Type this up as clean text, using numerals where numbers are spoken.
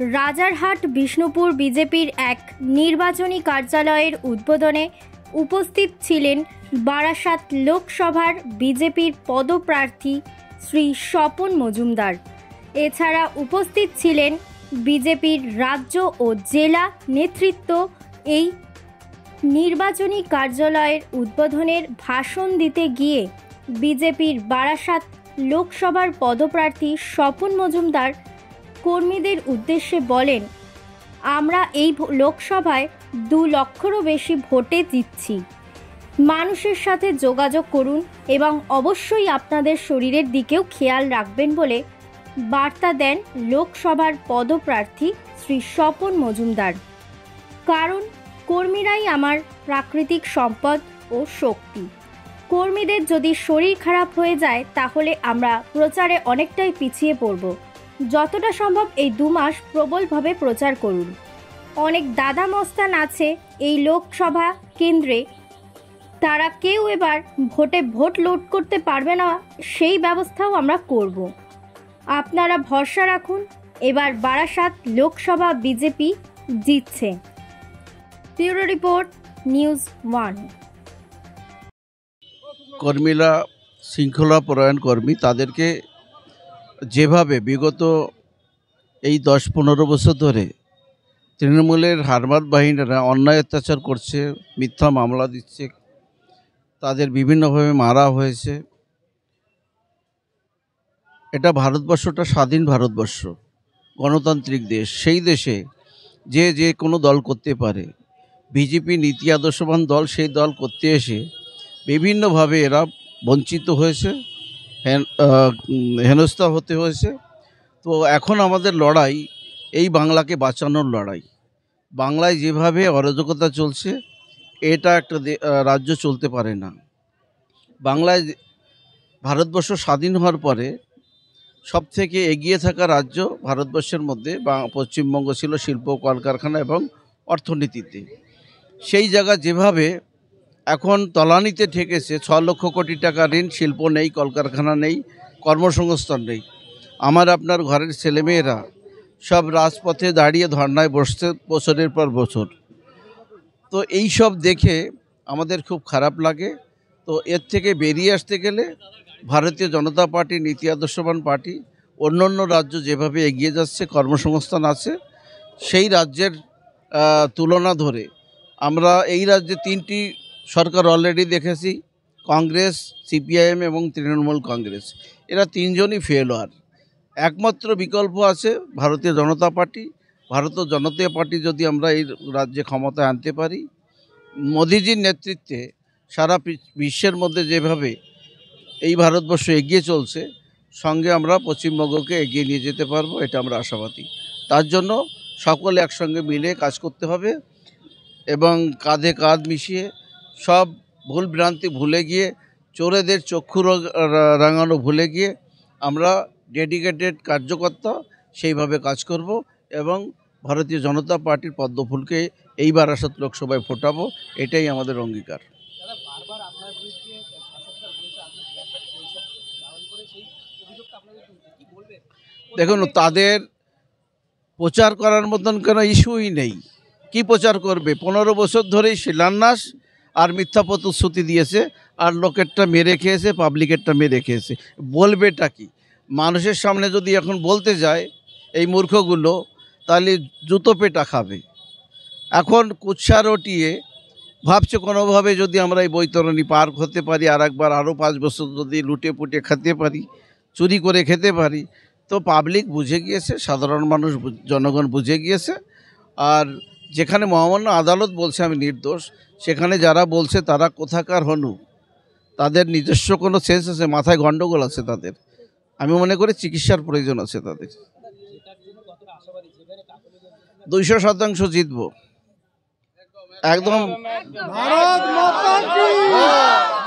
রাজারহাট বিষ্ণুপুর বিজেপির এক নির্বাচনী কার্যালয়ের উদ্বোধনে উপস্থিত ছিলেন বারাসাত লোকসভার বিজেপির পদপ্রার্থী শ্রী স্বপন মজুমদার। এছাড়া উপস্থিত ছিলেন বিজেপির রাজ্য ও জেলা নেতৃত্ব। এই নির্বাচনী কার্যালয়ের উদ্বোধনের ভাষণ দিতে গিয়ে বিজেপির বারাসাত লোকসভার পদপ্রার্থী স্বপন মজুমদার কর্মীদের উদ্দেশ্যে বলেন, আমরা এই লোকসভায় 2 লক্ষেরও বেশি ভোটে জিতছি। মানুষের সাথে যোগাযোগ করুন এবং অবশ্যই আপনাদের শরীরের দিকেও খেয়াল রাখবেন বলে বার্তা দেন লোকসভার পদপ্রার্থী শ্রী স্বপন মজুমদার। কারণ কর্মীরাই আমার প্রাকৃতিক সম্পদ ও শক্তি। কর্মীদের যদি শরীর খারাপ হয়ে যায় তাহলে আমরা প্রচারে অনেকটাই পিছিয়ে পড়ব। যতটা সম্ভব এই 2 মাস প্রবলভাবে প্রচার করুন। অনেক দাদা মস্তান আছে এই লোকসভা কেন্দ্রে, তারা কেউ এবার ভোট লোড করতে পারবে না, সেই ব্যবস্থাও আমরা করব। আপনারা ভরসা রাখুন, এবার বারাসাত লোকসভা বিজেপি জিতছে। Bureau report, news 1। কর্মীরা শৃঙ্খলা পরায়ণ কর্মী, তাদেরকে যেভাবে বিগত এই 10-15 বছর ধরে তৃণমূলের হারমাত বাহিনীরা অন্যায় অত্যাচার করছে, মিথ্যা মামলা দিচ্ছে, তাদের বিভিন্নভাবে মারা হয়েছে। এটা ভারতবর্ষটা স্বাধীন ভারতবর্ষ, গণতান্ত্রিক দেশ। সেই দেশে যে কোনো দল করতে পারে। বিজেপি নীতি আদর্শবান দল, সেই দল করতে এসে বিভিন্নভাবে এরা বঞ্চিত হয়েছে, হেনস্থা হতে হয়েছে। তো এখন আমাদের লড়াই এই বাংলাকে বাঁচানোর লড়াই। বাংলায় যেভাবে অরাজকতা চলছে, এটা একটা রাজ্য চলতে পারে না। বাংলায় ভারতবর্ষ স্বাধীন হওয়ার পরে সবথেকে এগিয়ে থাকা রাজ্য ভারতবর্ষের মধ্যে পশ্চিমবঙ্গ ছিল শিল্প, কলকারখানা এবং অর্থনীতিতে। সেই জায়গা যেভাবে এখন তলানিতে ঠেকেছে, 6 লক্ষ কোটি টাকা ঋণ, শিল্প নেই, কলকারখানা নেই, কর্মসংস্থান নেই। আমার আপনার ঘরের ছেলেমেয়েরা সব রাজপথে দাঁড়িয়ে ধর্নায় বসছে বছরের পর বছর। তো এই সব দেখে আমাদের খুব খারাপ লাগে। তো এর থেকে বেরিয়ে আসতে গেলে ভারতীয় জনতা পার্টি নীতি আদর্শবান পার্টি, অন্য রাজ্য যেভাবে এগিয়ে যাচ্ছে, কর্মসংস্থান আছে, সেই রাজ্যের তুলনা ধরে আমরা এই রাজ্যে 3টি সরকার অলরেডি দেখেছি, কংগ্রেস, সিপিআইএম এবং তৃণমূল কংগ্রেস। এরা 3জনই ফেলোয়ার। একমাত্র বিকল্প আছে ভারতীয় জনতা পার্টি। ভারতীয় জনতা পার্টি যদি আমরা এই রাজ্যে ক্ষমতায় আনতে পারি, মোদিজির নেতৃত্বে সারা বিশ্বের মধ্যে যেভাবে এই ভারতবর্ষ এগিয়ে চলছে, সঙ্গে আমরা পশ্চিমবঙ্গকে এগিয়ে নিয়ে যেতে পারবো, এটা আমরা আশাবাদী। তার জন্য সকলে একসঙ্গে মিলে কাজ করতে হবে এবং কাঁধে কাঁধ মিশিয়ে সব ভুল ভ্রান্তি ভুলে গিয়ে, চোরেদের চক্ষু রাঙানো ভুলে গিয়ে আমরা ডেডিকেটেড কার্যকর্তা সেইভাবে কাজ করব এবং ভারতীয় জনতা পার্টির পদ্মফুলকে এই বারাসাত লোকসভায় ফোটাবো, এটাই আমাদের অঙ্গীকার। দেখুন, তাদের প্রচার করার মতন কোনো ইস্যুই নেই। কি প্রচার করবে? 15 বছর ধরেই শিলান্যাস আর মিথ্যা প্রতিশ্রুতি দিয়েছে, আর লোকেরটা মেরে খেয়েছে, পাবলিকেরটা মেরে খেয়েছে। বলবেটা কি? মানুষের সামনে যদি এখন বলতে যায় এই মূর্খগুলো, তাহলে জুতো পেটা খাবে। এখন কুৎসা রটিয়ে ভাবছে কোনোভাবে যদি আমরা এই বৈতরণী পার হতে পারি, আর একবার আরও 5 বছর যদি লুটে পুটে খেতে পারি, চুরি করে খেতে পারি, তো পাবলিক বুঝে গিয়েছে, সাধারণ মানুষ, জনগণ বুঝে গিয়েছে। আর যেখানে মহামান্য আদালত বলছে আমি নির্দোষ, সেখানে যারা বলছে তারা কোথাকার হনু, তাদের নিজস্ব কোনো সেন্স আছে? মাথায় গণ্ডগোল আছে তাদের। আমি মনে করি চিকিৎসার প্রয়োজন আছে তাদের। 200% জিতবো, একদম। ভারত মাতা কি জয়।